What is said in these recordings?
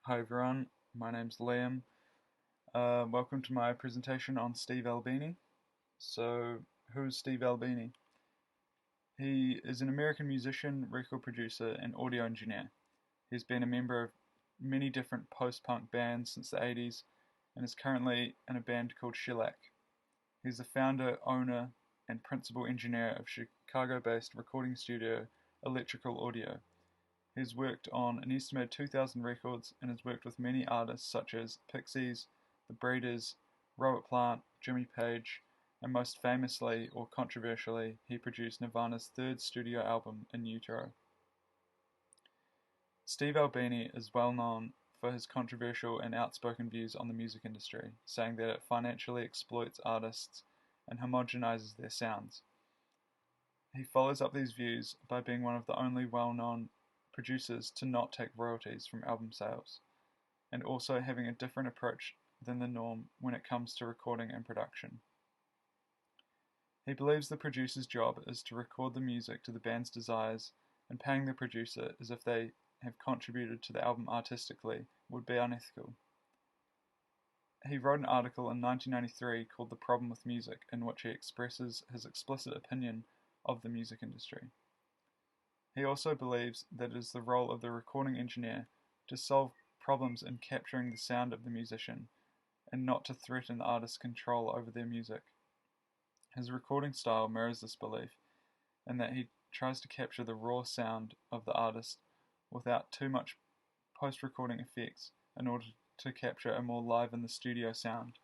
Hi everyone, my name's Liam. Welcome to my presentation on Steve Albini. So, who's Steve Albini? He is an American musician, record producer, and audio engineer. He's been a member of many different post-punk bands since the 80s and is currently in a band called Shellac. He's the founder, owner, and principal engineer of Chicago-based recording studio Electrical Audio. He's worked on an estimated 2,000 records and has worked with many artists such as Pixies, The Breeders, Robert Plant, Jimmy Page, and most famously or controversially, he produced Nirvana's third studio album, In Utero. Steve Albini is well known for his controversial and outspoken views on the music industry, saying that it financially exploits artists and homogenizes their sounds. He follows up these views by being one of the only well-known producers to not take royalties from album sales, and also having a different approach than the norm when it comes to recording and production. He believes the producer's job is to record the music to the band's desires, and paying the producer as if they have contributed to the album artistically would be unethical. He wrote an article in 1993 called The Problem with Music, in which he expresses his explicit opinion of the music industry. He also believes that it is the role of the recording engineer to solve problems in capturing the sound of the musician, and not to threaten the artist's control over their music. His recording style mirrors this belief, in that he tries to capture the raw sound of the artist without too much post-recording effects in order to capture a more live-in-the-studio sound.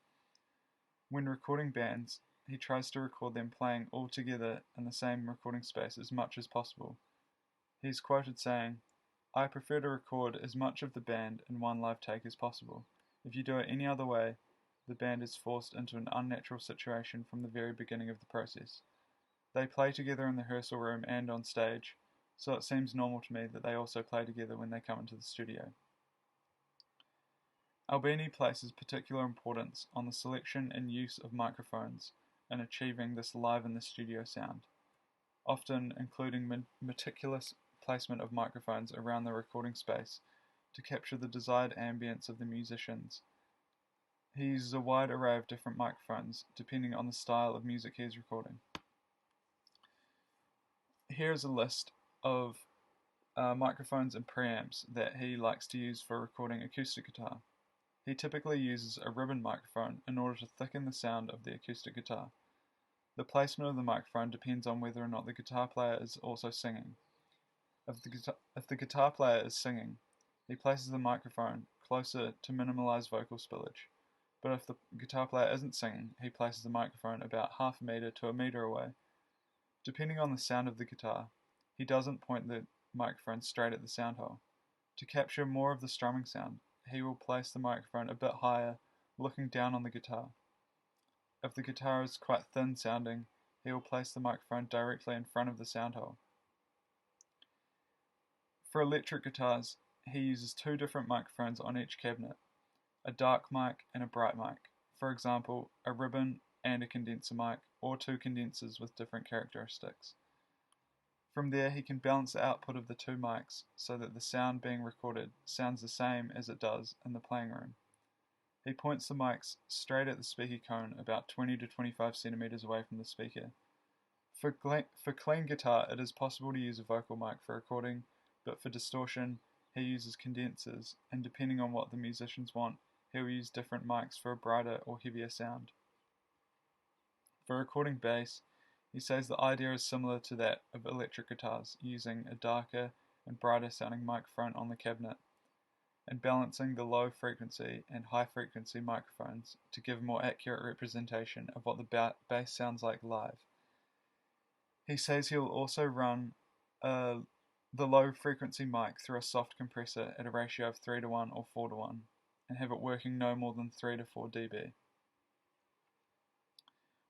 When recording bands, he tries to record them playing all together in the same recording space as much as possible. He is quoted saying, "I prefer to record as much of the band in one live take as possible. If you do it any other way, the band is forced into an unnatural situation from the very beginning of the process. They play together in the rehearsal room and on stage, so it seems normal to me that they also play together when they come into the studio." Albini places particular importance on the selection and use of microphones in achieving this live-in-the-studio sound, often including meticulous placement of microphones around the recording space to capture the desired ambience of the musicians. He uses a wide array of different microphones depending on the style of music he is recording. Here is a list of microphones and preamps that he likes to use for recording acoustic guitar. He typically uses a ribbon microphone in order to thicken the sound of the acoustic guitar. The placement of the microphone depends on whether or not the guitar player is also singing. If the guitar player is singing, he places the microphone closer to minimize vocal spillage. But if the guitar player isn't singing, he places the microphone about half a meter to a meter away. Depending on the sound of the guitar, he doesn't point the microphone straight at the sound hole. To capture more of the strumming sound, he will place the microphone a bit higher, looking down on the guitar. If the guitar is quite thin sounding, he will place the microphone directly in front of the sound hole. For electric guitars, he uses two different microphones on each cabinet, a dark mic and a bright mic. For example, a ribbon and a condenser mic, or two condensers with different characteristics. From there, he can balance the output of the two mics so that the sound being recorded sounds the same as it does in the playing room. He points the mics straight at the speaker cone about 20 to 25 centimeters away from the speaker. For clean guitar, it is possible to use a vocal mic for recording, but for distortion, he uses condensers, and depending on what the musicians want, he will use different mics for a brighter or heavier sound. For recording bass, he says the idea is similar to that of electric guitars, using a darker and brighter sounding microphone on the cabinet, and balancing the low frequency and high frequency microphones to give a more accurate representation of what the bass sounds like live. He says he will also run the low frequency mic through a soft compressor at a ratio of 3 to 1 or 4 to 1, and have it working no more than 3 to 4 dB.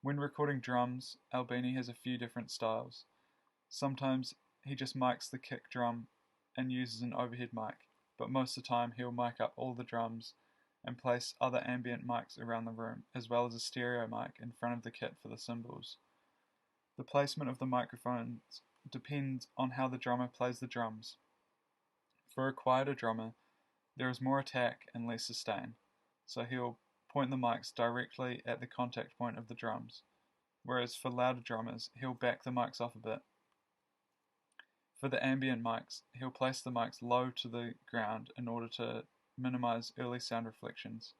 When recording drums, Albini has a few different styles. Sometimes he just mics the kick drum and uses an overhead mic, but most of the time he'll mic up all the drums and place other ambient mics around the room, as well as a stereo mic in front of the kit for the cymbals. The placement of the microphones depends on how the drummer plays the drums. For a quieter drummer, There is more attack and less sustain, so he'll point the mics directly at the contact point of the drums, whereas for louder drummers, he'll back the mics off a bit. For the ambient mics, he'll place the mics low to the ground in order to minimize early sound reflections.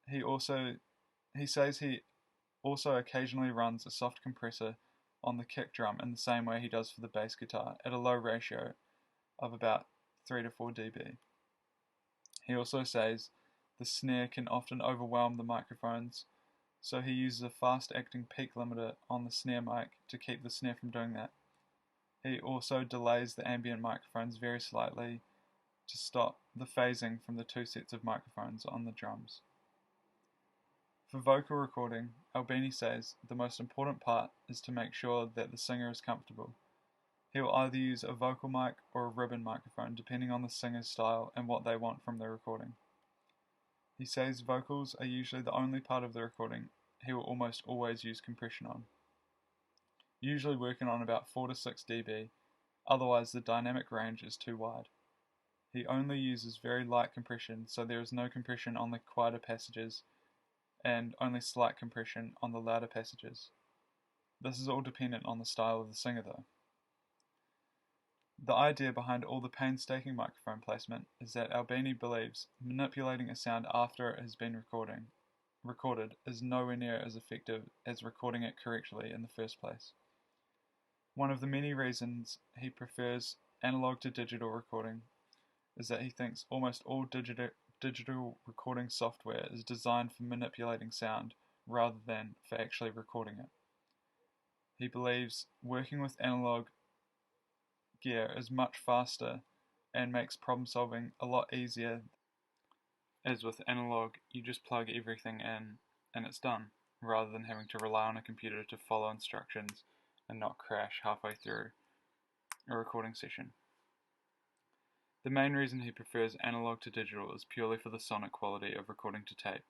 He says he also occasionally runs a soft compressor on the kick drum in the same way he does for the bass guitar, at a low ratio of about 3 to 4 dB. He also says the snare can often overwhelm the microphones, so he uses a fast-acting peak limiter on the snare mic to keep the snare from doing that. He also delays the ambient microphones very slightly to stop the phasing from the two sets of microphones on the drums. For vocal recording, Albini says the most important part is to make sure that the singer is comfortable. He will either use a vocal mic or a ribbon microphone depending on the singer's style and what they want from the recording. He says vocals are usually the only part of the recording he will almost always use compression on, usually working on about 4 to 6 dB, otherwise the dynamic range is too wide. He only uses very light compression, so there is no compression on the quieter passages and only slight compression on the louder passages. This is all dependent on the style of the singer though. The idea behind all the painstaking microphone placement is that Albini believes manipulating a sound after it has been recorded is nowhere near as effective as recording it correctly in the first place. One of the many reasons he prefers analog to digital recording is that he thinks almost all digital recording software is designed for manipulating sound rather than for actually recording it. He believes working with analog gear is much faster and makes problem solving a lot easier, as with analog you just plug everything in and it's done, rather than having to rely on a computer to follow instructions and not crash halfway through a recording session. The main reason he prefers analog to digital is purely for the sonic quality of recording to tape.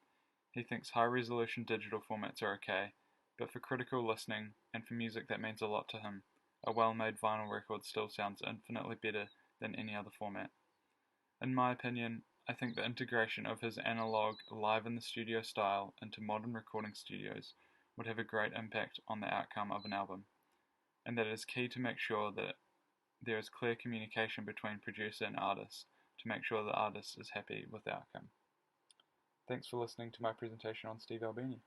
He thinks high-resolution digital formats are okay, but for critical listening and for music that means a lot to him, a well-made vinyl record still sounds infinitely better than any other format. In my opinion, I think the integration of his analog live in the studio style into modern recording studios would have a great impact on the outcome of an album, and that it is key to make sure that there is clear communication between producer and artist to make sure the artist is happy with the outcome. Thanks for listening to my presentation on Steve Albini.